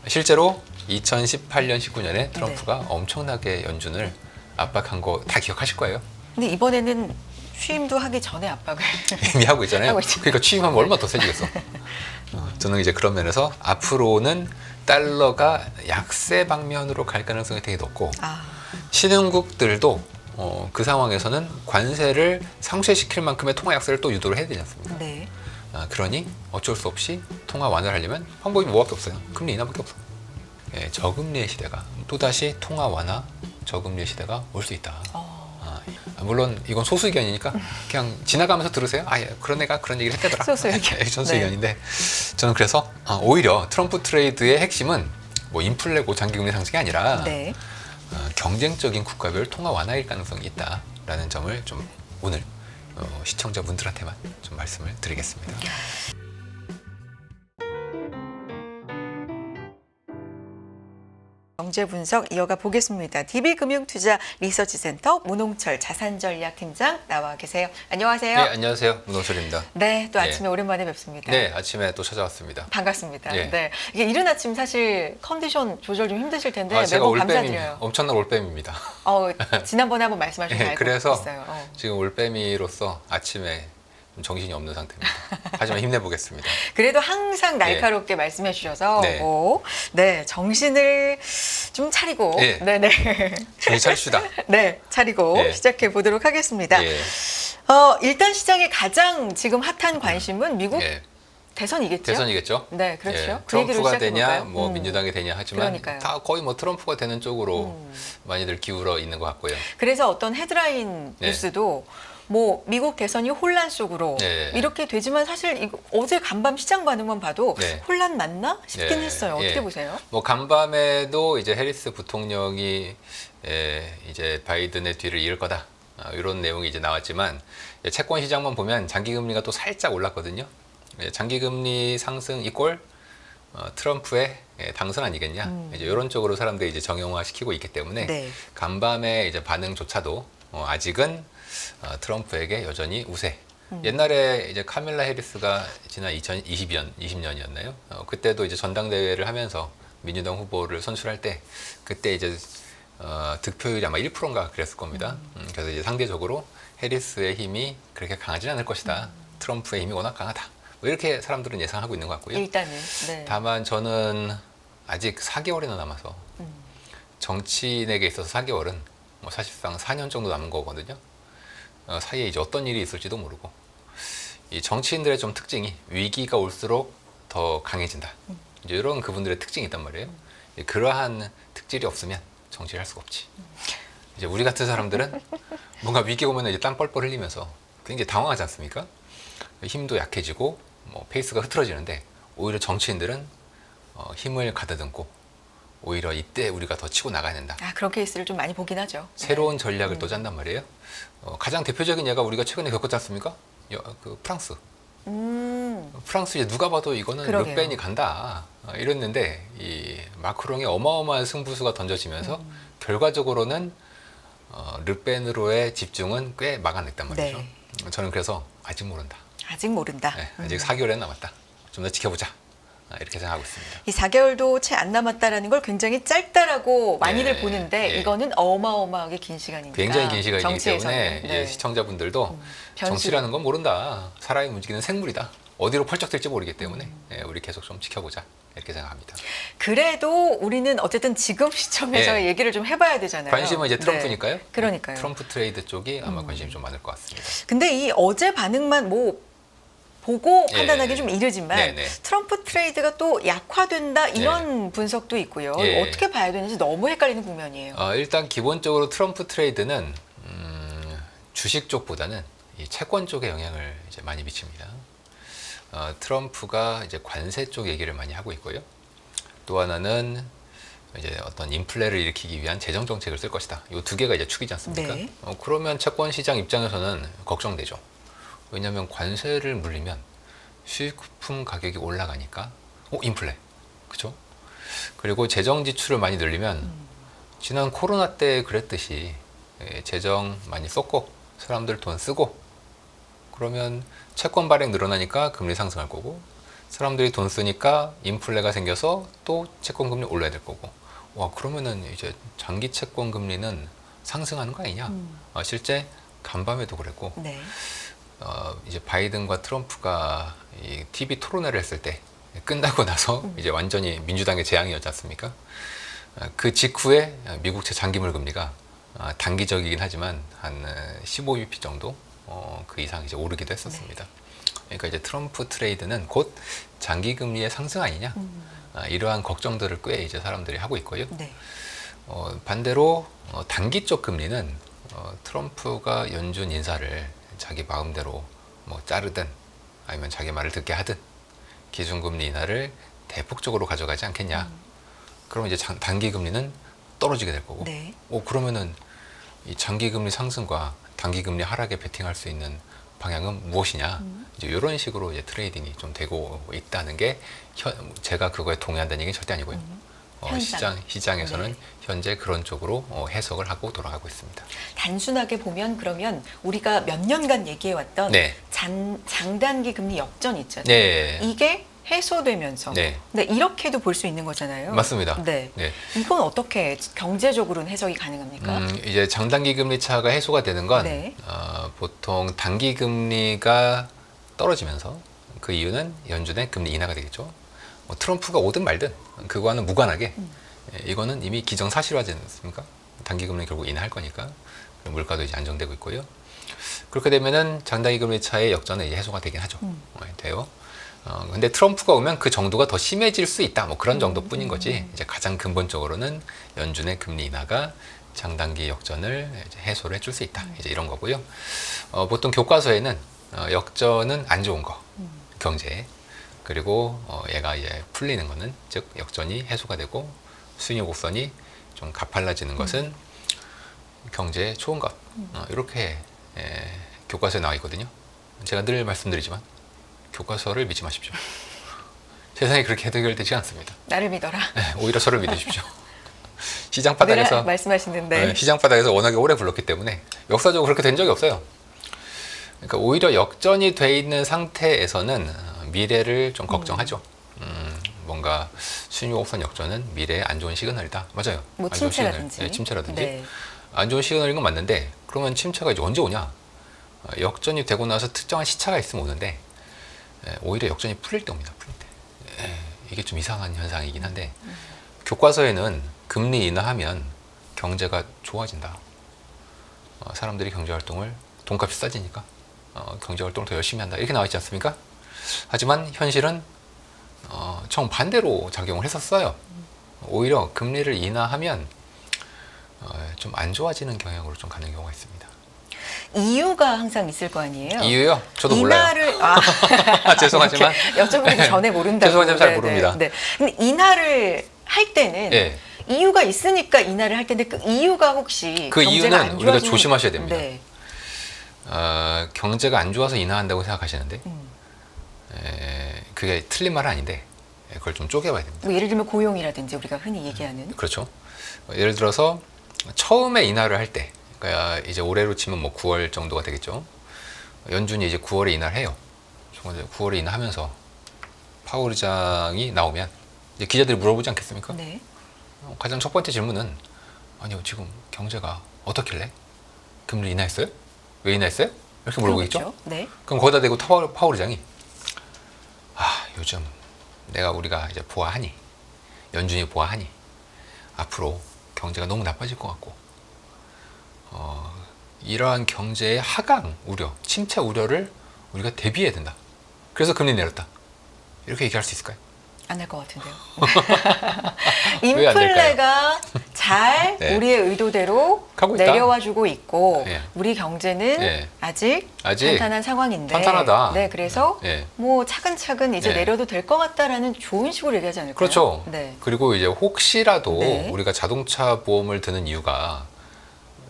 실제로 2018년, 19년에 트럼프가 엄청나게 연준을 압박한 거 다 기억하실 거예요. 근데 이번에는 취임도 하기 전에 압박을 이미 하고 있잖아요. 하고 있죠. 그러니까 취임하면 얼마나 더 세지겠어. 저는 이제 그런 면에서 앞으로는 달러가 약세 방면으로 갈 가능성이 되게 높고 신흥국들도 그 상황에서는 관세를 상쇄시킬 만큼의 통화 약세를 또 유도를 해야 되지 않습니까? 네. 그러니 어쩔 수 없이 통화 완화를 하려면 방법이 뭐밖에 없어요. 금리 인하밖에 없어. 예, 저금리의 시대가 또다시 통화 완화, 저금리의 시대가 올 수 있다. 물론 이건 소수 의견이니까 그냥 지나가면서 들으세요. 예, 그런 애가 그런 얘기를 했다더라. 소수 의견. 소수 의견인데 저는 그래서 오히려 트럼프 트레이드의 핵심은 뭐 인플레고 장기금리 상승이 아니라 네. 경쟁적인 국가별 통화 완화일 가능성이 있다라는 점을 좀 오늘 시청자분들한테만 좀 말씀을 드리겠습니다. 경제 분석 이어가 보겠습니다. DB금융투자 리서치센터 문홍철 자산전략팀장 나와 계세요. 안녕하세요. 네, 안녕하세요. 문홍철입니다. 네, 또 네. 아침에 오랜만에 뵙습니다. 네, 아침에 또 찾아왔습니다. 반갑습니다. 예. 네, 이게 이른 아침 사실 컨디션 조절 좀 힘드실 텐데 제가 매번 올빼미, 감사드려요. 엄청난 올빼미입니다. 지난번에 한번 말씀하신 거 네, 알고 그래서 있어요. 지금 올빼미로서 아침에 좀 정신이 없는 상태입니다. 하지만 힘내보겠습니다. 그래도 항상 날카롭게 말씀해 주셔서 네. 네, 정신을 좀 차리고 네. 네네. 정신 차립시다. 네, 차리고 네. 시작해 보도록 하겠습니다. 예. 일단 시장의 가장 지금 핫한 관심은 미국 예. 대선이겠죠? 대선이겠죠. 네, 그렇죠. 예. 그 얘기로 트럼프가 되냐, 시작해볼까요? 뭐 민주당이 되냐 하지만 그러니까요. 다 거의 뭐 트럼프가 되는 쪽으로 많이들 기울어 있는 것 같고요. 그래서 어떤 헤드라인 네. 뉴스도 뭐 미국 대선이 혼란 속으로 네. 이렇게 되지만 사실 이거 어제 간밤 시장 반응만 봐도 네. 혼란 맞나 싶긴 네. 했어요. 어떻게 예. 보세요? 뭐 간밤에도 이제 해리스 부통령이 이제 바이든의 뒤를 이을 거다 이런 내용이 이제 나왔지만 채권 시장만 보면 장기 금리가 또 살짝 올랐거든요. 장기 금리 상승 이꼴 트럼프의 당선 아니겠냐 이제 이런 쪽으로 사람들이 이제 정형화 시키고 있기 때문에 네. 간밤의 이제 반응조차도 아직은 트럼프에게 여전히 우세. 옛날에 이제 카밀라 해리스가 지난 2020년이었나요? 그때도 이제 전당대회를 하면서 민주당 후보를 선출할 때 그때 이제 득표율이 아마 1%인가 그랬을 겁니다. 그래서 이제 상대적으로 해리스의 힘이 그렇게 강하지는 않을 것이다. 트럼프의 힘이 워낙 강하다. 뭐 이렇게 사람들은 예상하고 있는 것 같고요. 일단은 네. 다만 저는 아직 4개월이나 남아서 정치인에게 있어서 4개월은 뭐 사실상 4년 정도 남은 거거든요. 사이에 이제 어떤 일이 있을지도 모르고 이 정치인들의 좀 특징이 위기가 올수록 더 강해진다. 이제 이런 그분들의 특징이 있단 말이에요. 그러한 특질이 없으면 정치를 할 수가 없지. 이제 우리 같은 사람들은 뭔가 위기 오면 이제 땀 뻘뻘 흘리면서 굉장히 당황하지 않습니까? 힘도 약해지고 뭐 페이스가 흐트러지는데 오히려 정치인들은 힘을 가다듬고 오히려 이때 우리가 더 치고 나가야 된다. 그런 케이스를 좀 많이 보긴 하죠. 새로운 전략을 또 짠단 말이에요. 가장 대표적인 예가 우리가 최근에 겪었지 않습니까? 그 프랑스. 프랑스 이제 누가 봐도 이거는 그러게요. 르펜이 간다 이랬는데 이 마크롱의 어마어마한 승부수가 던져지면서 결과적으로는 르펜으로의 집중은 꽤 막아냈단 말이죠. 네. 저는 그래서 아직 모른다. 아직 모른다. 네, 아직 4개월이 남았다. 좀 더 지켜보자. 이렇게 생각하고 있습니다. 이 4개월도 채 안 남았다라는 걸 굉장히 짧다라고 많이들 네, 보는데 예. 이거는 어마어마하게 긴 시간이니까. 굉장히 긴 시간이기 정치에서는. 때문에 네. 이제 시청자분들도 변수. 정치라는 건 모른다. 사람이 움직이는 생물이다. 어디로 펄쩍될지 모르기 때문에 우리 계속 좀 지켜보자. 이렇게 생각합니다. 그래도 우리는 어쨌든 지금 시점에서 네. 얘기를 좀 해봐야 되잖아요. 관심은 이제 트럼프니까요. 네. 그러니까요. 트럼프 트레이드 쪽이 아마 관심이 좀 많을 것 같습니다. 근데 이 어제 반응만 뭐 보고 예. 판단하기 좀 이르지만 네네. 트럼프 트레이드가 또 약화된다 이런 분석도 있고요. 예. 어떻게 봐야 되는지 너무 헷갈리는 국면이에요. 일단 기본적으로 트럼프 트레이드는 주식 쪽보다는 이 채권 쪽에 영향을 이제 많이 미칩니다. 트럼프가 이제 관세 쪽 얘기를 많이 하고 있고요. 또 하나는 이제 어떤 인플레를 일으키기 위한 재정 정책을 쓸 것이다. 이 두 개가 이제 축이지 않습니까? 네. 그러면 채권 시장 입장에서는 걱정되죠. 왜냐하면 관세를 물리면 수익품 가격이 올라가니까 인플레, 그렇죠? 그리고 재정 지출을 많이 늘리면 지난 코로나 때 그랬듯이 재정 많이 썼고 사람들 돈 쓰고 그러면 채권 발행 늘어나니까 금리 상승할 거고 사람들이 돈 쓰니까 인플레가 생겨서 또 채권 금리 올려야 될 거고. 와, 그러면은 이제 장기 채권 금리는 상승하는 거 아니냐? 실제 간밤에도 그랬고. 네. 이제 바이든과 트럼프가 이 TV 토론회를 했을 때 끝나고 나서 이제 완전히 민주당의 재앙이었지 않습니까? 그 직후에 미국채 장기물 금리가 단기적이긴 하지만 한 15bp 정도 그 이상 이제 오르기도 했었습니다. 그러니까 이제 트럼프 트레이드는 곧 장기 금리의 상승 아니냐? 이러한 걱정들을 꽤 이제 사람들이 하고 있고요. 네. 반대로 단기 쪽 금리는 트럼프가 연준 인사를 자기 마음대로 뭐 자르든 아니면 자기 말을 듣게 하든 기준금리 인하를 대폭적으로 가져가지 않겠냐. 그러면 이제 단기 금리는 떨어지게 될 거고. 네. 그러면은 이 장기 금리 상승과 단기 금리 하락에 베팅할 수 있는 방향은 무엇이냐. 이제 이런 식으로 이제 트레이딩이 좀 되고 있다는 게 제가 그거에 동의한다는 얘기는 절대 아니고요. 시장에서는 네. 현재 그런 쪽으로 해석을 하고 돌아가고 있습니다. 단순하게 보면 그러면 우리가 몇 년간 얘기해왔던 네. 장단기 금리 역전 있잖아요. 네. 이게 해소되면서 네. 네, 이렇게도 볼 수 있는 거잖아요. 맞습니다. 네. 네. 이건 어떻게 경제적으로는 해석이 가능합니까? 이제 장단기 금리 차가 해소가 되는 건 네. 보통 단기 금리가 떨어지면서 그 이유는 연준의 금리 인하가 되겠죠. 트럼프가 오든 말든 그거와는 무관하게 이거는 이미 기정사실화지 않습니까? 단기 금리 결국 인하할 거니까 물가도 이제 안정되고 있고요. 그렇게 되면은 장단기 금리 차의 역전은 이제 해소가 되긴 하죠. 돼요. 근데 트럼프가 오면 그 정도가 더 심해질 수 있다. 뭐 그런 정도뿐인 거지. 이제 가장 근본적으로는 연준의 금리 인하가 장단기 역전을 이제 해소를 해줄 수 있다. 이제 이런 거고요. 보통 교과서에는 역전은 안 좋은 거, 경제에. 그리고 얘가 이제 풀리는 거는 즉 역전이 해소가 되고 수익 곡선이 좀 가팔라지는 것은 경제에 좋은 것. 이렇게 교과서에 나와 있거든요. 제가 늘 말씀드리지만 교과서를 믿지 마십시오. 세상이 그렇게 해결되지 않습니다. 나를 믿어라. 네, 오히려 저를 믿으십시오. 시장 바닥에서 말씀하시는데 시장 바닥에서 워낙에 오래 굴렀기 때문에 역사적으로 그렇게 된 적이 없어요. 그러니까 오히려 역전이 돼 있는 상태에서는 미래를 좀 걱정하죠. 뭔가 순유곡선 역전은 미래에 안 좋은 시그널이다. 맞아요. 뭐 안 좋은 시그널. 침체라든지. 네, 침체라든지. 네. 안 좋은 시그널인 건 맞는데 그러면 침체가 이제 언제 오냐? 역전이 되고 나서 특정한 시차가 있으면 오는데 오히려 역전이 풀릴 때 옵니다. 풀릴 때. 이게 좀 이상한 현상이긴 한데 교과서에는 금리 인하하면 경제가 좋아진다. 사람들이 경제활동을 돈값이 싸지니까 경제활동을 더 열심히 한다. 이렇게 나와 있지 않습니까? 하지만 현실은 정반대로 작용을 했었어요. 오히려 금리를 인하하면 좀 안 좋아지는 경향으로 좀 가는 경우가 있습니다. 이유가 항상 있을 거 아니에요? 이유요? 저도 몰라요. 인하를 죄송하지만 여쭤보기 전에 모른다고. 죄송하지만 잘 모릅니다. 네. 근데 인하를 할 때는 예. 이유가 있으니까 인하를 할 텐데 그 이유가 혹시 그 경제가 이유는 안 우리가 좋아지는- 조심하셔야 됩니다. 네. 경제가 안 좋아서 인하한다고 생각하시는데 그게 틀린 말은 아닌데 그걸 좀 쪼개봐야 됩니다. 뭐 예를 들면 고용이라든지 우리가 흔히 얘기하는 그렇죠. 예를 들어서 처음에 인하를 할 때, 그러니까 이제 올해로 치면 뭐 9월 정도가 되겠죠. 연준이 이제 9월에 인하를 해요. 9월에 인하하면서 파월 의장이 나오면 이제 기자들이 물어보지 않겠습니까? 네. 가장 첫 번째 질문은 아니요 지금 경제가 어떻길래 금리 인하했어요? 왜 인하했어요? 이렇게 물어보겠죠. 그렇죠. 네. 그럼 거기다 대고 파월 의장이 요즘 우리가 이제 보아하니 연준이 보아하니 앞으로 경제가 너무 나빠질 것 같고 이러한 경제의 하강 우려, 침체 우려를 우리가 대비해야 된다. 그래서 금리 내렸다. 이렇게 얘기할 수 있을까요? 안 할 것 같은데요. 왜안 될까요? 인플레가 잘 네. 우리의 의도대로 가고 있다. 내려와주고 있고 네. 우리 경제는 네. 아직 탄탄한 상황인데 탄탄하다. 네, 그래서 네. 뭐 차근차근 이제 네. 내려도 될 것 같다라는 좋은 식으로 얘기하지 않을까요? 그렇죠. 네. 그리고 이제 혹시라도 네. 우리가 자동차 보험을 드는 이유가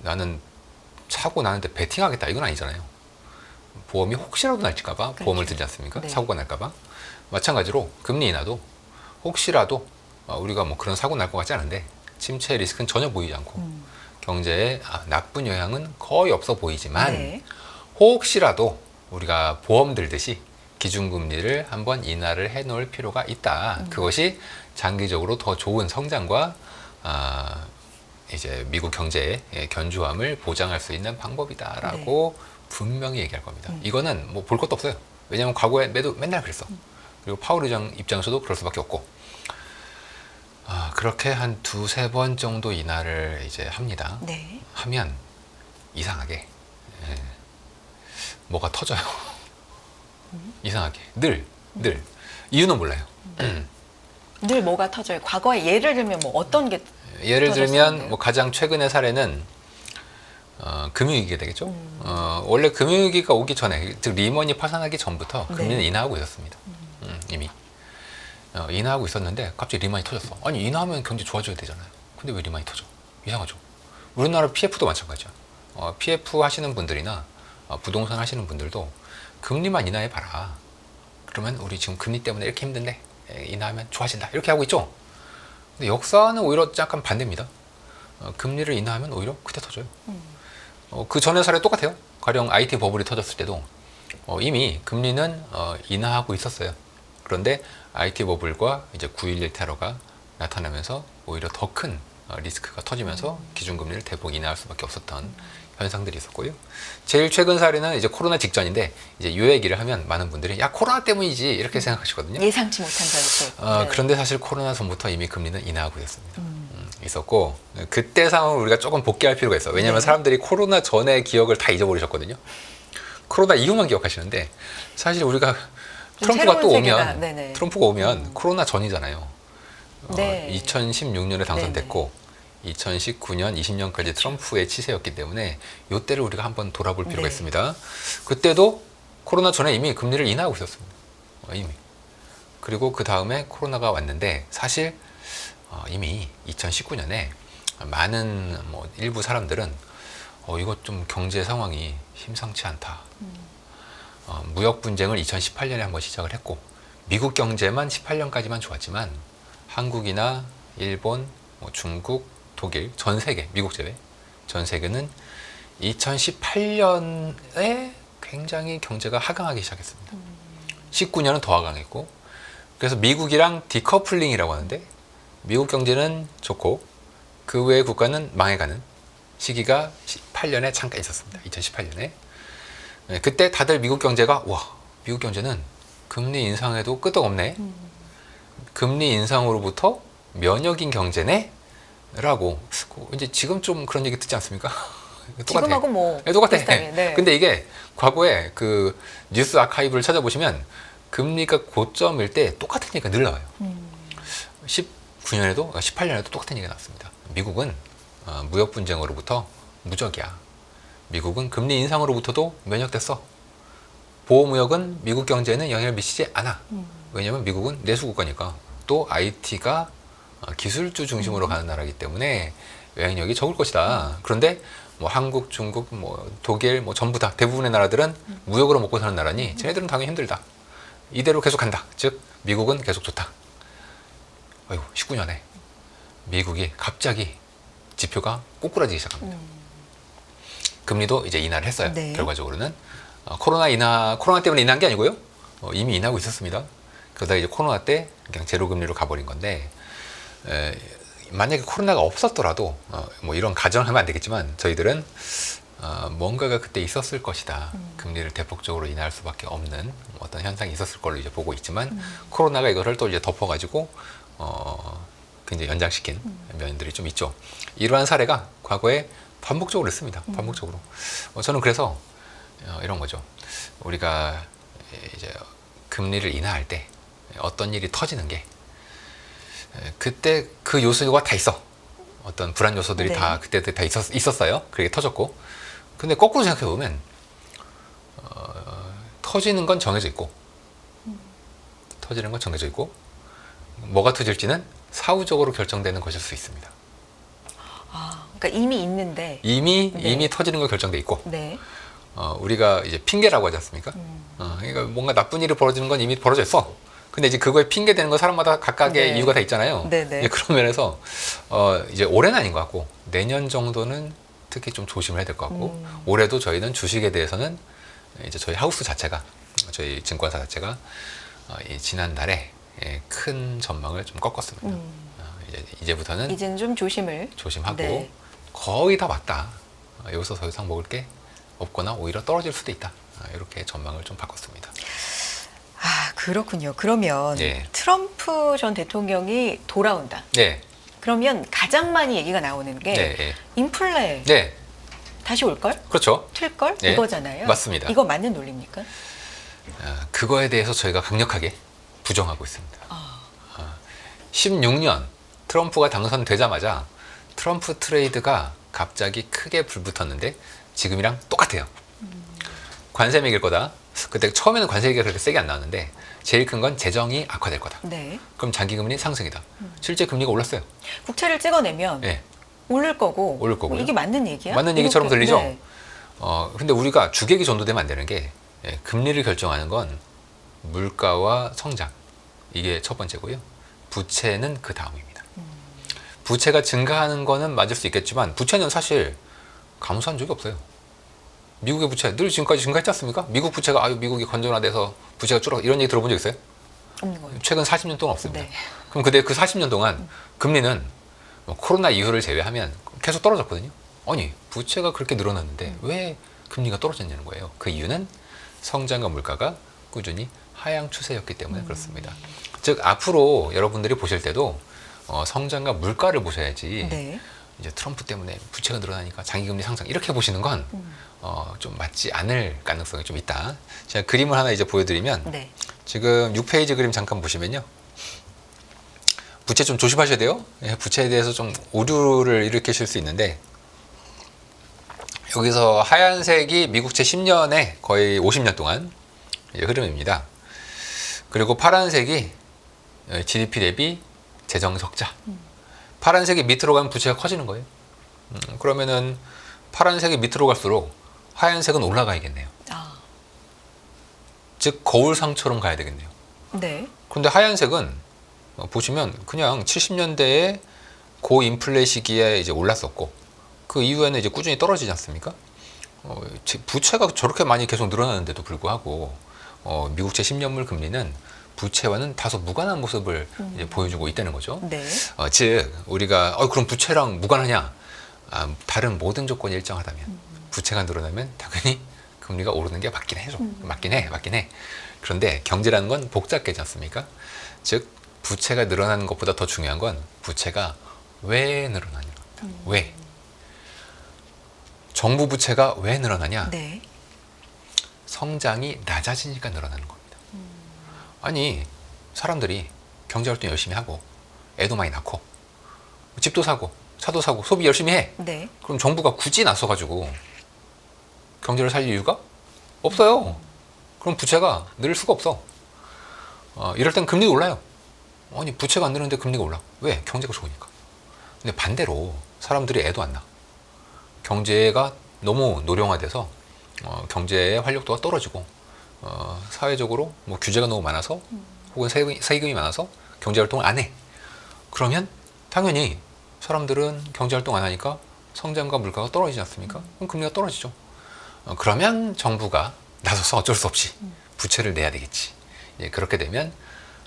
나는 사고 나는데 베팅하겠다 이건 아니잖아요. 보험이 혹시라도 날까봐 그렇죠. 보험을 들지 않습니까? 네. 사고가 날까봐. 마찬가지로 금리 인하도 혹시라도 우리가 뭐 그런 사고 날 것 같지 않은데 침체 리스크는 전혀 보이지 않고 경제에 나쁜 영향은 거의 없어 보이지만 네. 혹시라도 우리가 보험 들듯이 기준금리를 한번 인하를 해놓을 필요가 있다. 그것이 장기적으로 더 좋은 성장과 이제 미국 경제의 견조함을 보장할 수 있는 방법이다라고 분명히 얘기할 겁니다. 이거는 뭐 볼 것도 없어요. 왜냐하면 과거에 맨날 그랬어. 그리고 파월 의장 입장에서도 그럴 수밖에 없고. 그렇게 한 두세 번 정도 인하를 이제 합니다. 네. 하면 이상하게 뭐가 터져요. 이상하게 늘 이유는 몰라요. 늘 뭐가 터져요? 과거에 예를 들면 뭐 어떤 게 예를 들면 터졌었는데요? 뭐 가장 최근의 사례는 금융위기가 되겠죠. 원래 금융위기가 오기 전에, 즉 리먼이 파산하기 전부터 금리는 네. 인하하고 있었습니다. 이미 인하하고 있었는데 갑자기 리먼이 터졌어. 아니 인하하면 경제 좋아져야 되잖아요. 근데 왜 리먼이 터져? 이상하죠. 우리나라 PF도 마찬가지야. PF 하시는 분들이나 부동산 하시는 분들도 금리만 인하해 봐라. 그러면 우리 지금 금리 때문에 이렇게 힘든데 인하하면 좋아진다. 이렇게 하고 있죠. 근데 역사는 오히려 약간 반대입니다. 금리를 인하하면 오히려 그때 터져요. 그 전의 사례 똑같아요. 가령 IT 버블이 터졌을 때도 이미 금리는 인하하고 있었어요. 그런데 IT 버블과 이제 9.11 테러가 나타나면서 오히려 더 큰 리스크가 터지면서 기준금리를 대폭 인하할 수밖에 없었던 현상들이 있었고요. 제일 최근 사례는 이제 코로나 직전인데 이제 요 얘기를 하면 많은 분들이 야 코로나 때문이지 이렇게 생각하시거든요. 예상치 못한 변수. 그런데 사실 코로나 전부터 이미 금리는 인하하고 있었습니다. 있었고 그때 상황을 우리가 조금 복귀할 필요가 있어요. 왜냐하면 네. 사람들이 코로나 전의 기억을 다 잊어버리셨거든요. 코로나 이후만 기억하시는데 사실 우리가 트럼프가 또 새로운 세계가, 오면 네네. 트럼프가 오면 코로나 전이잖아요. 네. 2016년에 당선됐고 2019년, 20년까지 트럼프의 치세였기 때문에 이때를 우리가 한번 돌아볼 필요가 네. 있습니다. 그때도 코로나 전에 이미 금리를 인하하고 있었습니다. 이미. 그리고 그 다음에 코로나가 왔는데 사실 이미 2019년에 많은 뭐 일부 사람들은 이거 좀 경제 상황이 심상치 않다. 무역 분쟁을 2018년에 한번 시작을 했고 미국 경제만 18년까지만 좋았지만 한국이나 일본, 뭐 중국, 독일, 전 세계, 미국 제외 전 세계는 2018년에 굉장히 경제가 하강하기 시작했습니다. 19년은 더 하강했고 그래서 미국이랑 디커플링이라고 하는데 미국 경제는 좋고 그 외의 국가는 망해가는 시기가 18년에 잠깐 있었습니다. 2018년에 그때 다들 미국 경제가 와 미국 경제는 금리 인상에도 끄떡없네. 금리 인상으로부터 면역인 경제네? 라고 이제 지금 좀 그런 얘기 듣지 않습니까? 지금하고 뭐 네, 똑같아. 비슷하게, 네. 근데 이게 과거에 그 뉴스 아카이브를 찾아보시면 금리가 고점일 때 똑같은 얘기가 늘 나와요. 19년에도 18년에도 똑같은 얘기가 나왔습니다. 미국은 무역 분쟁으로부터 무적이야. 미국은 금리 인상으로부터도 면역됐어. 보호무역은 미국 경제에는 영향을 미치지 않아. 왜냐하면 미국은 내수국가니까 또 IT가 기술주 중심으로 가는 나라이기 때문에 영향력이 적을 것이다. 그런데 뭐 한국, 중국, 뭐 독일, 뭐 전부 다 대부분의 나라들은 무역으로 먹고 사는 나라니 쟤네들은 당연히 힘들다. 이대로 계속 간다. 즉 미국은 계속 좋다. 아이고 19년에 미국이 갑자기 지표가 꼬꾸라지기 시작합니다. 금리도 이제 인하를 했어요. 네. 결과적으로는 코로나 때문에 인하한 게 아니고요. 이미 인하하고 있었습니다. 그러다 이제 코로나 때 그냥 제로 금리로 가버린 건데 만약에 코로나가 없었더라도 뭐 이런 가정을 하면 안 되겠지만 저희들은 뭔가가 그때 있었을 것이다. 금리를 대폭적으로 인하할 수밖에 없는 어떤 현상이 있었을 걸로 이제 보고 있지만 코로나가 이거를 또 이제 덮어가지고 굉장히 연장시킨 면들이 좀 있죠. 이러한 사례가 과거에 반복적으로 있습니다. 반복적으로. 저는 그래서 이런 거죠. 우리가 이제 금리를 인하할 때 어떤 일이 터지는 게 그때 그 요소가 다 있어. 어떤 불안 요소들이 네. 다 그때 다 있었어요. 그게 터졌고. 근데 거꾸로 생각해 보면 터지는 건 정해져 있고 터지는 건 정해져 있고 뭐가 터질지는 사후적으로 결정되는 것일 수 있습니다. 그러니까 이미 있는데. 이미 터지는 거 결정돼 있고 네. 우리가 이제 핑계라고 하지 않습니까? 그러니까 뭔가 나쁜 일이 벌어지는 건 이미 벌어져 있어. 근데 이제 그거에 핑계 되는 건 사람마다 각각의 네. 이유가 다 있잖아요. 네네. 이제 그런 면에서 이제 올해는 아닌 것 같고 내년 정도는 특히 좀 조심을 해야 될 것 같고 올해도 저희는 주식에 대해서는 이제 저희 하우스 자체가 저희 증권사 자체가 이 지난달에 큰 전망을 좀 꺾었습니다. 이제부터는 이제는 좀 조심하고 네. 거의 다 왔다. 여기서 더 이상 먹을 게 없거나 오히려 떨어질 수도 있다. 이렇게 전망을 좀 바꿨습니다. 아, 그렇군요. 그러면 네. 트럼프 전 대통령이 돌아온다. 네, 그러면 가장 많이 얘기가 나오는 게 네, 인플레 네, 다시 올걸? 그렇죠. 튈걸? 네, 이거잖아요. 맞습니다. 이거 맞는 논리입니까? 그거에 대해서 저희가 강력하게 부정하고 있습니다. 아, 16년 트럼프가 당선되자마자 트럼프 트레이드가 갑자기 크게 불붙었는데 지금이랑 똑같아요. 관세 매길 거다. 그때 처음에는 관세 얘기가 그렇게 세게 안 나왔는데 제일 큰 건 재정이 악화될 거다. 네. 그럼 장기금리 상승이다. 실제 금리가 올랐어요. 국채를 찍어내면 네. 오를 거고. 오를 거고요. 이게 맞는 얘기야? 맞는 얘기처럼 이렇게, 들리죠? 네. 근데 우리가 주객이 전도되면 안 되는 게 금리를 결정하는 건 물가와 성장. 이게 첫 번째고요. 부채는 그 다음입니다. 부채가 증가하는 거는 맞을 수 있겠지만 부채는 사실 감소한 적이 없어요. 미국의 부채 늘 지금까지 증가했지 않습니까? 미국 부채가 미국이 건전화돼서 부채가 줄어 이런 얘기 들어본 적 있어요? 없는 거예요. 최근 40년 동안 없습니다. 네. 그럼 그 40년 동안 금리는 코로나 이후를 제외하면 계속 떨어졌거든요. 아니 부채가 그렇게 늘어났는데 왜 금리가 떨어졌냐는 거예요. 그 이유는 성장과 물가가 꾸준히 하향 추세였기 때문에 그렇습니다. 즉 앞으로 여러분들이 보실 때도 성장과 물가를 보셔야지 네. 이제 트럼프 때문에 부채가 늘어나니까 장기금리 상승 이렇게 보시는 건 좀 맞지 않을 가능성이 좀 있다. 제가 그림을 하나 이제 보여드리면 네. 지금 6페이지 그림 잠깐 보시면요. 부채 좀 조심하셔야 돼요. 부채에 대해서 좀 오류를 일으키실 수 있는데 여기서 하얀색이 미국채 10년에 거의 50년 동안 흐름입니다. 그리고 파란색이 GDP 대비 재정 적자. 파란색이 밑으로 가면 부채가 커지는 거예요. 그러면은 파란색이 밑으로 갈수록 하얀색은 올라가야겠네요. 아, 즉 거울상처럼 가야 되겠네요. 네. 그런데 하얀색은 보시면 그냥 70년대에 고인플레 시기에 이제 올랐었고 그 이후에는 이제 꾸준히 떨어지지 않습니까? 부채가 저렇게 많이 계속 늘어나는데도 불구하고 미국채 10년물 금리는 부채와는 다소 무관한 모습을 이제 보여주고 있다는 거죠. 네. 즉 우리가 그럼 부채랑 무관하냐? 다른 모든 조건이 일정하다면 부채가 늘어나면 당연히 금리가 오르는 게 맞긴 해죠. 맞긴 해. 그런데 경제라는 건 복잡하지 않습니까? 즉 부채가 늘어나는 것보다 더 중요한 건 부채가 왜 늘어나는 겁니다. 왜? 정부 부채가 왜 늘어나냐? 네. 성장이 낮아지니까 늘어나는 겁니다. 아니 사람들이 경제활동 열심히 하고 애도 많이 낳고 집도 사고 차도 사고 소비 열심히 해. 네. 그럼 정부가 굳이 나서가지고 경제를 살릴 이유가 없어요. 그럼 부채가 늘 수가 없어. 이럴 땐 금리가 올라요. 아니 부채가 안 늘는데 금리가 올라. 왜? 경제가 좋으니까. 근데 반대로 사람들이 애도 안 낳아. 경제가 너무 노령화돼서 경제의 활력도가 떨어지고 사회적으로 뭐 규제가 너무 많아서 혹은 세금이 많아서 경제활동을 안 해. 그러면 당연히 사람들은 경제활동 안 하니까 성장과 물가가 떨어지지 않습니까? 그럼 금리가 떨어지죠. 그러면 정부가 나서서 어쩔 수 없이 부채를 내야 되겠지. 그렇게 되면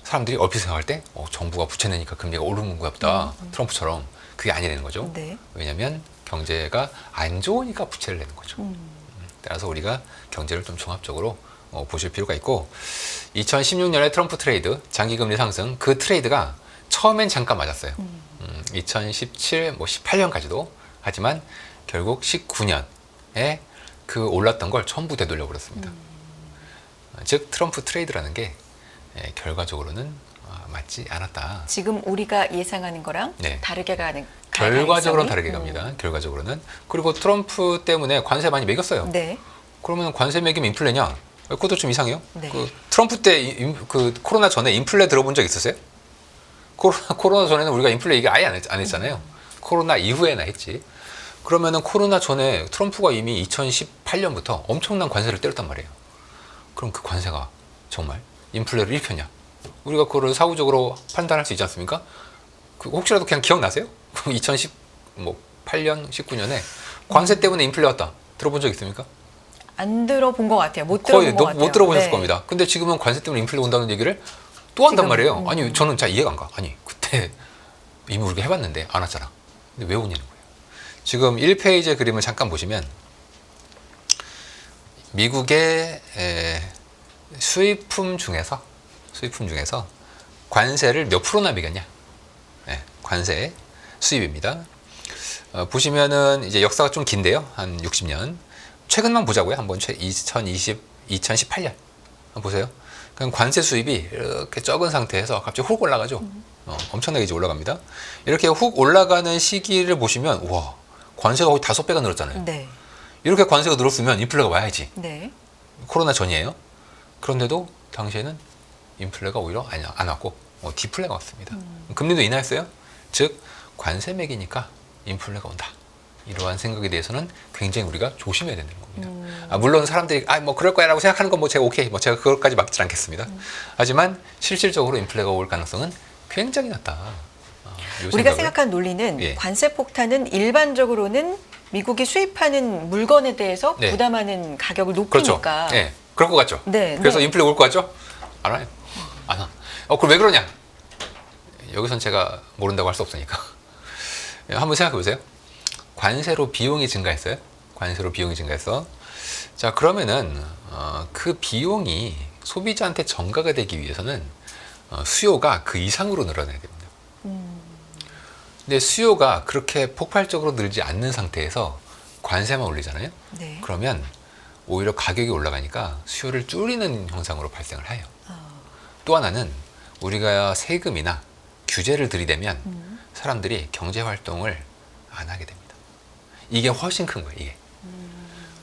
사람들이 얼핏 생각할 때 정부가 부채 내니까 금리가 오르는 거야 보다. 트럼프처럼 그게 아니라는 거죠. 네. 왜냐하면 경제가 안 좋으니까 부채를 내는 거죠. 따라서 우리가 경제를 좀 종합적으로 보실 필요가 있고 2016년에 트럼프 트레이드 장기금리 상승 그 트레이드가 처음엔 잠깐 맞았어요. 2017, 18년까지도 하지만 결국 19년에 그 올랐던 걸 전부 되돌려 버렸습니다. 즉 트럼프 트레이드라는 게 결과적으로는 맞지 않았다. 지금 우리가 예상하는 거랑 네. 다르게 가는 결과적으로는 가능성이? 다르게 갑니다. 결과적으로는. 그리고 트럼프 때문에 관세 많이 매겼어요. 네. 그러면 관세 매기면 인플레냐? 그것도 좀 이상해요. 네. 그 트럼프 때 그 코로나 전에 인플레 들어본 적 있으세요? 코로나 전에는 우리가 인플레 얘기 아예 안 했잖아요. 코로나 이후에나 했지. 그러면은 코로나 전에 트럼프가 이미 2018년부터 엄청난 관세를 때렸단 말이에요. 그럼 그 관세가 정말 인플레를 일으켰냐? 우리가 그거를 사후적으로 판단할 수 있지 않습니까? 혹시라도 그냥 기억나세요? 2018년, 19년에 관세 때문에 인플레 왔다. 들어본 적 있습니까? 안 들어본 것 같아요. 못 거의 들어본 것 같아요. 못 들어보셨을 네. 겁니다. 근데 지금은 관세 때문에 인플레 온다는 얘기를 또 한단 지금, 말이에요. 아니 저는 잘 이해가 안 가. 아니 그때 이미 우리가 해봤는데 안 왔잖아. 근데 왜 오냐는 거예요. 지금 1페이지의 그림을 잠깐 보시면 미국의 수입품 중에서 관세를 몇 프로나 매겼냐? 관세 수입입니다. 보시면은 이제 역사가 좀 긴데요. 한 60년. 최근만 보자고요. 한번 2018년 한번 보세요. 그럼 관세 수입이 이렇게 적은 상태에서 갑자기 훅 올라가죠. 엄청나게 이제 올라갑니다. 이렇게 훅 올라가는 시기를 보시면 우와 관세가 거의 5배가 늘었잖아요. 네. 이렇게 관세가 늘었으면 인플레가 와야지. 네. 코로나 전이에요. 그런데도 당시에는 인플레가 오히려 안 왔고 디플레가 왔습니다. 금리도 인하했어요. 즉 관세 매기니까 인플레가 온다. 이러한 생각에 대해서는 굉장히 우리가 조심해야 되는 겁니다. 물론 사람들이 뭐 그럴 거야라고 생각하는 건 뭐 제가 오케이, 뭐 제가 그것까지 막지 않겠습니다. 하지만 실질적으로 인플레가 올 가능성은 굉장히 낮다. 우리가 생각한 논리는 예. 관세 폭탄은 일반적으로는 미국이 수입하는 물건에 대해서 네. 부담하는 가격을 그렇죠. 높이니까. 네, 그럴 것 같죠. 네, 그래서 네. 인플레 올 것 같죠? 안 와요. 안 와. 그럼 왜 그러냐? 여기선 제가 모른다고 할 수 없으니까. 한번 생각해 보세요. 관세로 비용이 증가했어요. 관세로 비용이 증가했어. 자, 그러면은 그 비용이 소비자한테 전가가 되기 위해서는 수요가 그 이상으로 늘어나야 됩니다. 근데 수요가 그렇게 폭발적으로 늘지 않는 상태에서 관세만 올리잖아요. 네. 그러면 오히려 가격이 올라가니까 수요를 줄이는 현상으로 발생을 해요. 또 하나는 우리가 세금이나 규제를 들이대면 사람들이 경제 활동을 안 하게 됩니다. 이게 훨씬 큰 거예요. 이게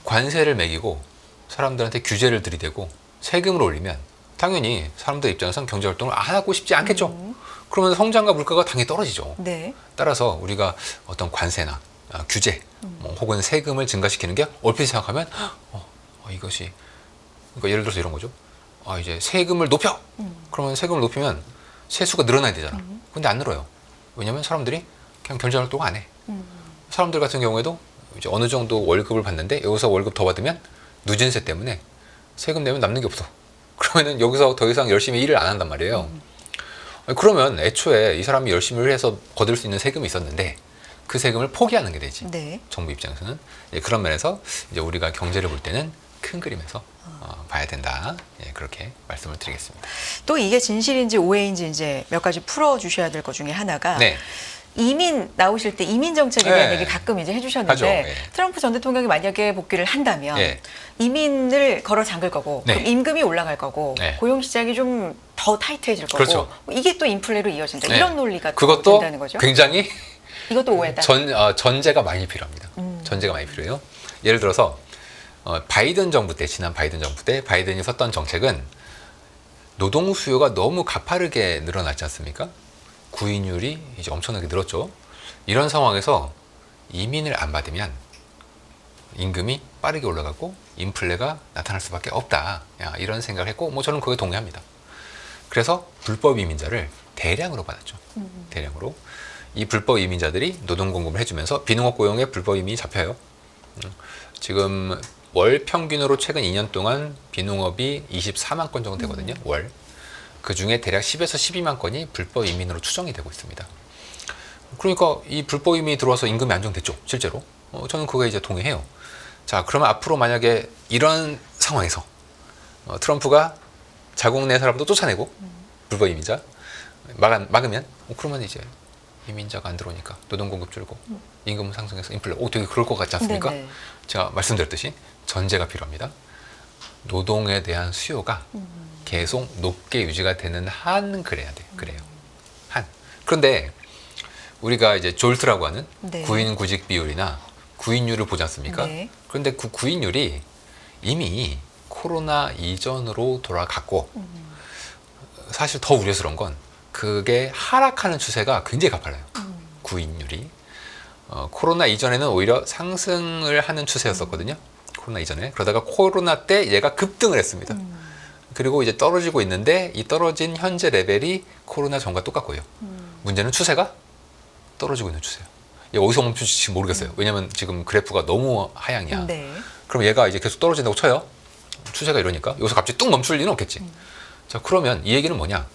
관세를 매기고 사람들한테 규제를 들이대고 세금을 올리면 당연히 사람들 입장에서는 경제 활동을 안 하고 싶지 않겠죠. 그러면 성장과 물가가 당연히 떨어지죠. 네. 따라서 우리가 어떤 관세나 규제 혹은 세금을 증가시키는 게 얼핏 생각하면 이것이 그러니까 예를 들어서 이런 거죠. 이제 세금을 높여. 그러면 세금을 높이면 세수가 늘어나야 되잖아. 근데 안 늘어요. 왜냐하면 사람들이 그냥 경제 활동 안 해. 사람들 같은 경우에도 이제 어느 정도 월급을 받는데 여기서 월급 더 받으면 누진세 때문에 세금 내면 남는 게 없어. 그러면은 여기서 더 이상 열심히 일을 안 한단 말이에요. 그러면 애초에 이 사람이 열심히 해서 거둘 수 있는 세금이 있었는데 그 세금을 포기하는 게 되지. 네. 정부 입장에서는 그런 면에서 이제 우리가 경제를 볼 때는 큰 그림에서 봐야 된다. 그렇게 말씀을 드리겠습니다. 또 이게 진실인지 오해인지 이제 몇 가지 풀어 주셔야 될 것 중에 하나가 네. 이민 나오실 때 이민 정책에 대한 네. 얘기 가끔 이제 해주셨는데 하죠. 네. 트럼프 전 대통령이 만약에 복귀를 한다면 네. 이민을 걸어 잠글 거고 네. 그럼 임금이 올라갈 거고 네. 고용 시장이 좀 더 타이트해질 거고 그렇죠. 이게 또 인플레로 이어진다 네. 이런 논리가 또 그것도 된다는 거죠. 굉장히 이것도 오해다. 전제가 많이 필요합니다. 전제가 많이 필요해요. 예를 들어서 바이든 정부 때 지난 바이든 정부 때 바이든이 썼던 정책은 노동 수요가 너무 가파르게 늘어났지 않습니까? 구인율이 이제 엄청나게 늘었죠. 이런 상황에서 이민을 안 받으면 임금이 빠르게 올라가고 인플레가 나타날 수밖에 없다. 이런 생각을 했고 저는 그거에 동의합니다. 그래서 불법 이민자를 대량으로 받았죠. 대량으로. 이 불법 이민자들이 노동 공급을 해주면서 비농업 고용에 불법 이민이 잡혀요. 지금 월 평균으로 최근 2년 동안 비농업이 24만 건 정도 되거든요. 월. 그 중에 대략 10에서 12만 건이 불법 이민으로 추정이 되고 있습니다. 그러니까 이 불법 이민이 들어와서 임금이 안정됐죠. 실제로. 저는 그거에 이제 동의해요. 자, 그러면 앞으로 만약에 이런 상황에서 트럼프가 자국 내 사람도 쫓아내고 불법 이민자 막으면 그러면 이제 이민자가 안 들어오니까 노동 공급 줄고 임금 상승해서 인플레 되게 그럴 것 같지 않습니까? 네네. 제가 말씀드렸듯이 전제가 필요합니다. 노동에 대한 수요가 계속 높게 유지가 되는 한 그래야 돼요. 그래요. 한. 그런데 우리가 이제 졸트라고 하는 네. 구인 구직 비율이나 구인율을 보지 않습니까? 네. 그런데 그 구인율이 이미 코로나 이전으로 돌아갔고 사실 더 우려스러운 건 그게 하락하는 추세가 굉장히 가팔라요. 구인율이. 코로나 이전에는 오히려 상승을 하는 추세였었거든요. 코로나 이전에. 그러다가 코로나 때 얘가 급등을 했습니다. 그리고 이제 떨어지고 있는데 이 떨어진 현재 레벨이 코로나 전과 똑같고요. 문제는 추세가 떨어지고 있는 추세예요. 얘 어디서 멈출지 모르겠어요. 왜냐면 지금 그래프가 너무 하향이야. 네. 그럼 얘가 이제 계속 떨어진다고 쳐요. 추세가 이러니까 여기서 갑자기 뚝 멈출 리는 없겠지. 자, 그러면 이 얘기는 뭐냐?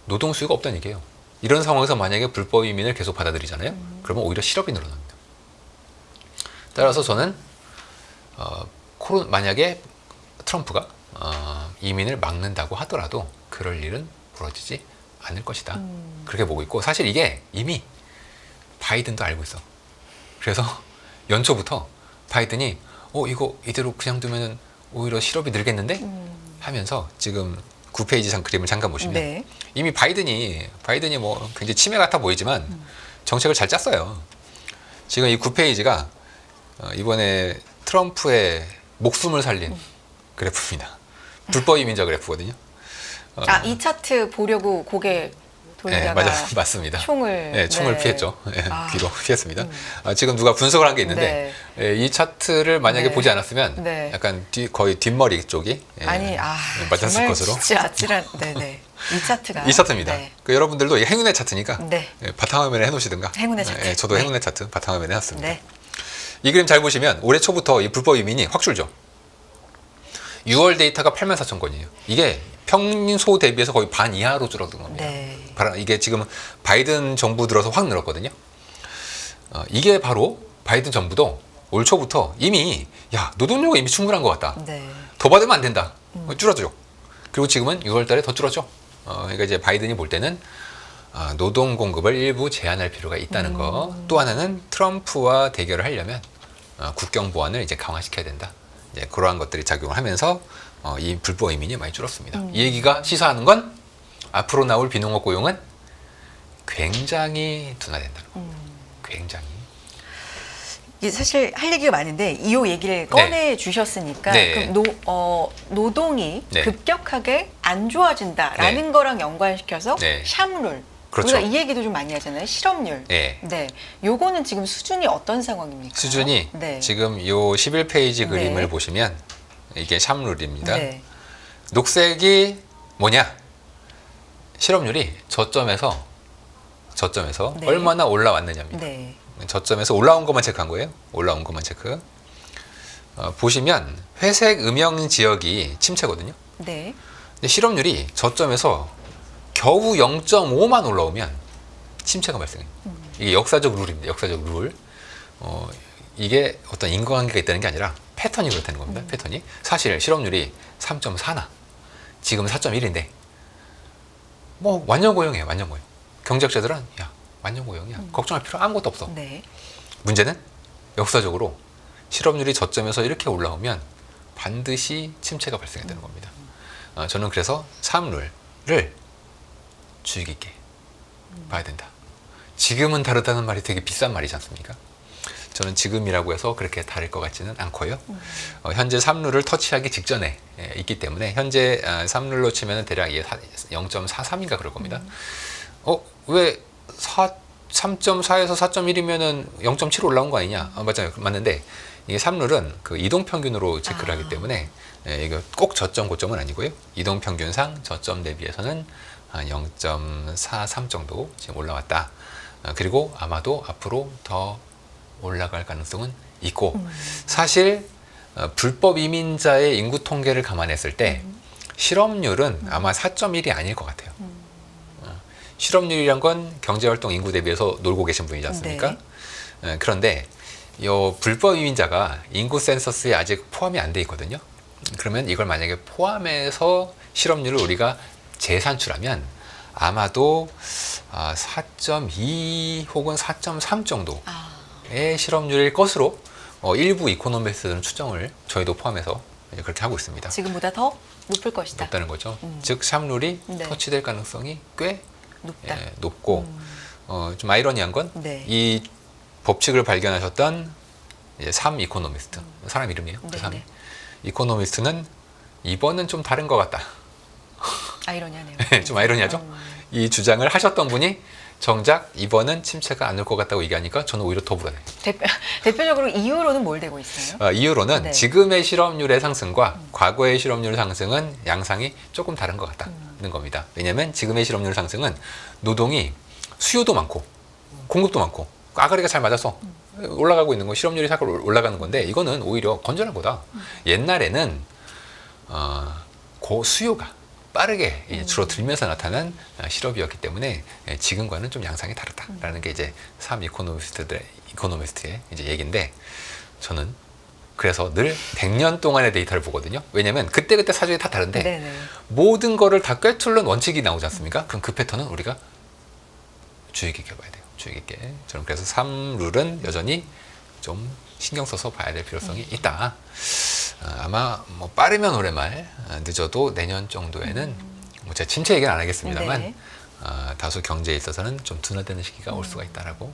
노동 수요가 없다는 얘기예요. 이런 상황에서 만약에 불법 이민을 계속 받아들이잖아요. 그러면 오히려 실업이 늘어납니다. 따라서 저는 만약에 트럼프가 이민을 막는다고 하더라도 그럴 일은 벌어지지 않을 것이다. 그렇게 보고 있고, 사실 이게 이미 바이든도 알고 있어. 그래서 연초부터 바이든이 이거 이대로 그냥 두면은 오히려 실업이 늘겠는데 하면서 지금 9페이지 그림을 잠깐 보시면 네. 이미 바이든이 뭐 굉장히 치매 같아 보이지만 정책을 잘 짰어요. 지금 이 9페이지가 이번에 트럼프의 목숨을 살린 그래프입니다. 불법 이민자 그래프거든요. 이 차트 보려고 고개 돌리다가 네, 맞습니다. 총을 네, 총을 네. 피했죠. 네, 귀로 피했습니다. 지금 누가 분석을 한 게 있는데 이 차트를 만약에 네. 보지 않았으면 네. 약간 거의 뒷머리 쪽이 맞았을 정말 것으로. 진짜 아찔한 네네 이 차트가 이 차트입니다. 네. 여러분들도 이 행운의 차트니까 네. 바탕화면에 해놓으시든가. 행운의 차트. 저도 네. 행운의 차트 바탕화면에 해놨습니다. 네. 이 그림 잘 보시면 올해 초부터 이 불법 이민이 확 줄죠. 6월 데이터가 84,000건이에요. 이게 평소 대비해서 거의 반 이하로 줄어든 겁니다. 네. 이게 지금 바이든 정부 들어서 확 늘었거든요. 이게 바로 바이든 정부도 올 초부터 이미 노동력이 이미 충분한 것 같다. 네. 더 받으면 안 된다. 줄어들죠. 그리고 지금은 6월 달에 더 줄었죠. 그러니까 이제 바이든이 볼 때는 노동 공급을 일부 제한할 필요가 있다는 거. 또 하나는 트럼프와 대결을 하려면 국경 보안을 이제 강화시켜야 된다. 이제 그러한 것들이 작용을 하면서 이 불법 이민이 많이 줄었습니다. 이 얘기가 시사하는 건 앞으로 나올 비농업 고용은 굉장히 둔화된다는 거. 굉장히. 이게 사실 할 얘기가 많은데 이 얘기를 꺼내 주셨으니까 네. 그럼 노동이 네. 급격하게 안 좋아진다라는 네. 거랑 연관시켜서 네. 샴룰 그렇죠. 우리가 이 얘기도 좀 많이 하잖아요. 실업률. 네. 네. 요거는 지금 수준이 어떤 상황입니까? 수준이 네. 지금 요 11페이지 그림을 네. 보시면 이게 샴룰입니다. 네. 녹색이 뭐냐? 실업률이 저점에서 네. 얼마나 올라왔느냐입니다. 네. 저점에서 올라온 것만 체크한 거예요. 올라온 것만 체크. 보시면 회색 음영 지역이 침체거든요. 네. 근데 실업률이 저점에서 겨우 0.5만 올라오면 침체가 발생해요. 이게 역사적 룰입니다. 역사적 룰. 이게 어떤 인과관계가 있다는 게 아니라 패턴이 그렇다는 겁니다. 패턴이. 사실 실업률이 3.4나 지금은 4.1인데 뭐 완전 고용이에요. 완전 고용. 경제학자들은 완전 고용이야. 걱정할 필요 아무것도 없어. 네. 문제는 역사적으로 실업률이 저점에서 이렇게 올라오면 반드시 침체가 발생한다는 겁니다. 저는 그래서 샴룰을 주의 깊게 봐야 된다. 지금은 다르다는 말이 되게 비싼 말이지 않습니까? 저는 지금이라고 해서 그렇게 다를 것 같지는 않고요. 현재 3룰을 터치하기 직전에 있기 때문에 현재 3룰로 치면 대략 0.43인가 그럴 겁니다. 왜 3.4에서 4.1이면은 0.7 올라온 거 아니냐? 맞아요. 맞는데 이게 3룰은 그 이동평균으로 체크를 하기 때문에 이거 꼭 저점 고점은 아니고요. 이동평균상 저점 대비해서는 한 0.43 정도 지금 올라왔다. 그리고 아마도 앞으로 더 올라갈 가능성은 있고 사실 불법 이민자의 인구 통계를 감안했을 때 실업률은 아마 4.1이 아닐 것 같아요. 실업률이란 건 경제활동 인구 대비해서 놀고 계신 분이지 않습니까? 그런데 이 불법 이민자가 인구 센서스에 아직 포함이 안 돼 있거든요. 그러면 이걸 만약에 포함해서 실업률을 우리가 재산출하면 아마도 4.2 혹은 4.3 정도의 실업률일 것으로 일부 이코노미스트들은 추정을 저희도 포함해서 그렇게 하고 있습니다. 지금보다 더 높을 것이다. 높다는 거죠. 즉 샴룰이 네. 터치될 가능성이 꽤 높다. 높고 좀 아이러니한 건 이 네. 법칙을 발견하셨던 3 이코노미스트 사람 이름이에요. 그 네, 3 네. 이코노미스트는 이번은 좀 다른 것 같다. 아이러니하네요. 좀 아이러니하죠. 이 주장을 하셨던 분이 정작 이번은 침체가 안 올 것 같다고 얘기하니까 저는 오히려 더 불안해요. 대표적으로 이유로는 뭘 대고 있어요? 이유로는 네. 지금의 실업률의 상승과 과거의 실업률 상승은 양상이 조금 다른 것 같다는 겁니다. 왜냐하면 지금의 실업률 상승은 노동이 수요도 많고 공급도 많고 아가리가 잘 맞아서 올라가고 있는 거, 실업률이 자꾸 올라가는 건데 이거는 오히려 건전한 거다. 옛날에는 수요가 빠르게 이제 줄어들면서 나타난 실업이었기 때문에 지금과는 좀 양상이 다르다라는 게 이제 3 이코노미스트의 이제 얘기인데 저는 그래서 늘 100년 동안의 데이터를 보거든요. 왜냐하면 그때그때 사정이 다 다른데 네네. 모든 거를 다 꿰뚫는 원칙이 나오지 않습니까? 그럼 그 패턴은 우리가 주의 깊게 봐야 돼요. 주의 깊게. 저는 그래서 3룰은 여전히 좀 신경 써서 봐야 될 필요성이 있다. 아마 뭐 빠르면 올해 말, 늦어도 내년 정도에는 뭐 제가 침체 얘기는 안 하겠습니다만 네. 다소 경제에 있어서는 좀 둔화되는 시기가 올 수가 있다라고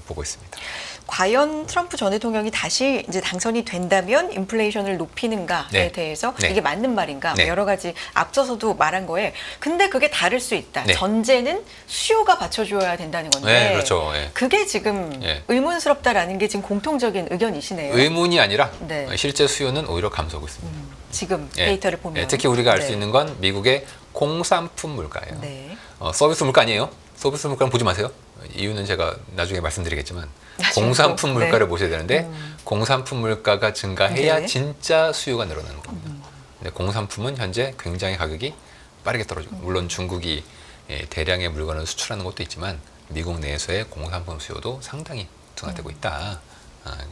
보고 있습니다. 과연 트럼프 전 대통령이 다시 이제 당선이 된다면 인플레이션을 높이는가에 네. 대해서 네. 이게 맞는 말인가 네. 뭐 여러 가지 앞서서도 말한 거에 근데 그게 다를 수 있다. 네. 전제는 수요가 받쳐줘야 된다는 건데 네, 그렇죠. 예. 그게 지금 예. 의문스럽다라는 게 지금 공통적인 의견이시네요. 의문이 아니라 네. 실제 수요는 오히려 감소하고 있습니다. 지금 예. 데이터를 보면 예, 특히 우리가 알 수 네. 있는 건 미국의 공산품 물가예요. 네. 서비스 물가 아니에요. 서비스 물가는 보지 마세요. 이유는 제가 나중에 말씀드리겠지만 나중에 공산품 또, 물가를 네. 보셔야 되는데 공산품 물가가 증가해야 네. 진짜 수요가 늘어나는 겁니다. 근데 공산품은 현재 굉장히 가격이 빠르게 떨어지고 물론 중국이 대량의 물건을 수출하는 것도 있지만 미국 내에서의 공산품 수요도 상당히 둔화되고 있다.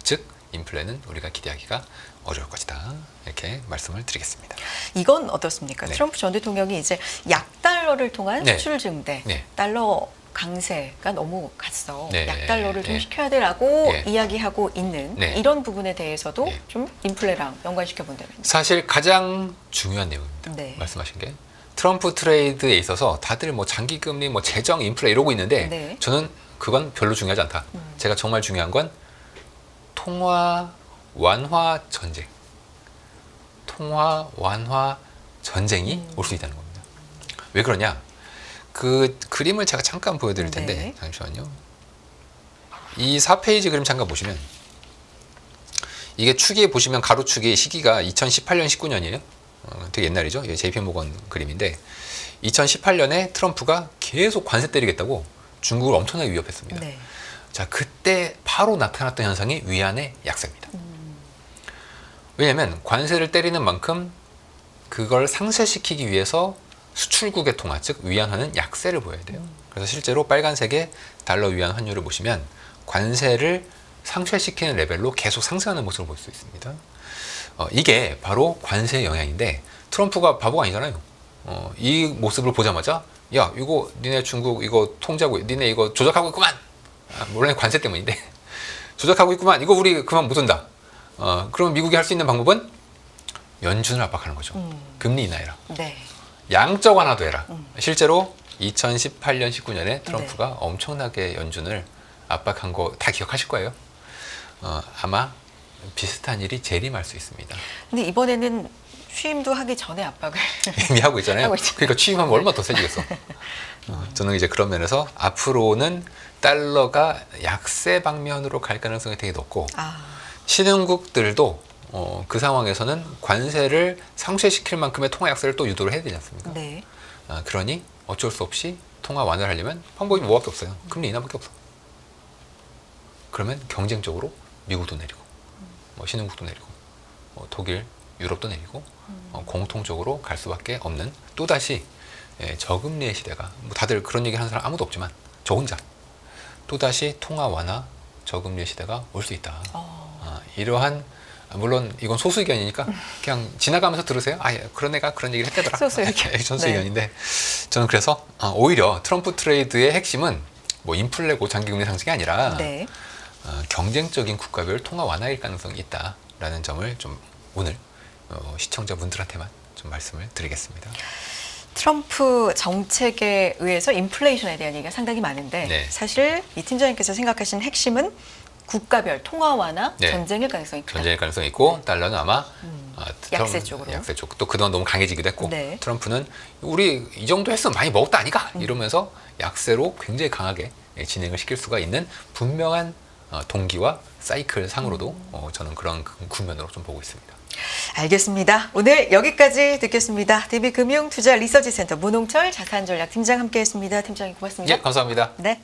즉 인플레는 우리가 기대하기가 어려울 것이다. 이렇게 말씀을 드리겠습니다. 이건 어떻습니까? 네. 트럼프 전 대통령이 이제 약달러를 통한 네. 수출 증대, 네. 달러 강세가 너무 갔어. 네. 약달러를 좀 네. 시켜야 돼라고 네. 이야기하고 있는 네. 이런 부분에 대해서도 네. 좀 인플레랑 연관시켜 본다면. 사실 가장 중요한 내용입니다. 네. 말씀하신 게 트럼프 트레이드에 있어서 다들 뭐 장기 금리, 뭐 재정, 인플레 이러고 있는데 네. 저는 그건 별로 중요하지 않다. 제가 정말 중요한 건 통화 완화 전쟁, 통화 완화 전쟁이 올 수 있다는 겁니다. 왜 그러냐? 그 그림을 제가 잠깐 보여드릴 텐데 네. 잠시만요. 이 4페이지 그림 잠깐 보시면 이게 축에 보시면 가로축이 시기가 2018년, 19년이에요. 되게 옛날이죠. 이게 JP모건 그림인데 2018년에 트럼프가 계속 관세 때리겠다고 중국을 엄청나게 위협했습니다. 네. 자, 그때 바로 나타났던 현상이 위안의 약세입니다. 왜냐하면 관세를 때리는 만큼 그걸 상쇄시키기 위해서 수출국의 통화, 즉 위안화는 약세를 보여야 돼요. 그래서 실제로 빨간색의 달러 위안 환율을 보시면 관세를 상쇄시키는 레벨로 계속 상승하는 모습을 볼 수 있습니다. 이게 바로 관세의 영향인데 트럼프가 바보가 아니잖아요. 이 모습을 보자마자 야 이거 니네 중국 이거 통제하고 니네 이거 조작하고 있구만. 물론 관세 때문인데 조작하고 있구만. 이거 우리 그만 못 온다. 그럼 미국이 할 수 있는 방법은 연준을 압박하는 거죠. 금리 인하해라. 네. 양적 완화도 해라. 실제로 2018년, 19년에 트럼프가 네. 엄청나게 연준을 압박한 거 다 기억하실 거예요. 아마 비슷한 일이 재림할 수 있습니다. 근데 이번에는 취임도 하기 전에 압박을 이미 하고 있잖아요. 하고 있죠. 그러니까 취임하면 얼마나 더 세지겠어. 저는 이제 그런 면에서 앞으로는 달러가 약세 방면으로 갈 가능성이 되게 높고 신흥국들도 그 상황에서는 관세를 상쇄시킬 만큼의 통화 약세를 또 유도를 해야 되지 않습니까? 네. 그러니 어쩔 수 없이 통화 완화를 하려면 방법이 뭐밖에 없어요. 금리 인하밖에 없어. 그러면 경쟁적으로 미국도 내리고 뭐 신흥국도 내리고 독일, 유럽도 내리고 공통적으로 갈 수밖에 없는 또다시 저금리의 시대가 뭐 다들 그런 얘기 하는 사람 아무도 없지만 저 혼자 또다시 통화 완화 저금리의 시대가 올 수 있다. 이러한 물론 이건 소수 의견이니까 그냥 지나가면서 들으세요. 그런 애가 그런 얘기를 했다더라. 소수 의견. 소수 네. 의견인데 저는 그래서 오히려 트럼프 트레이드의 핵심은 뭐 인플레고 장기금리 상승이 아니라 네. 경쟁적인 국가별 통화 완화일 가능성이 있다라는 점을 좀 오늘 시청자분들한테만 좀 말씀을 드리겠습니다. 트럼프 정책에 의해서 인플레이션에 대한 얘기가 상당히 많은데 네. 사실 이 팀장님께서 생각하시는 핵심은 국가별 통화 완화 네. 전쟁일 가능성이 크다. 전쟁일 가능성이 있고 달러는 아마 약세 쪽으로. 약세 쪽. 또 그동안 너무 강해지기도 했고 네. 트럼프는 우리 이 정도 했으면 많이 먹었다 아니가 이러면서 약세로 굉장히 강하게 진행을 시킬 수가 있는 분명한 동기와 사이클 상으로도 저는 그런 국면으로 좀 보고 있습니다. 알겠습니다. 오늘 여기까지 듣겠습니다. DB금융투자 리서치센터 문홍철 자산전략팀장 함께했습니다. 팀장님 고맙습니다. 예, 감사합니다. 네.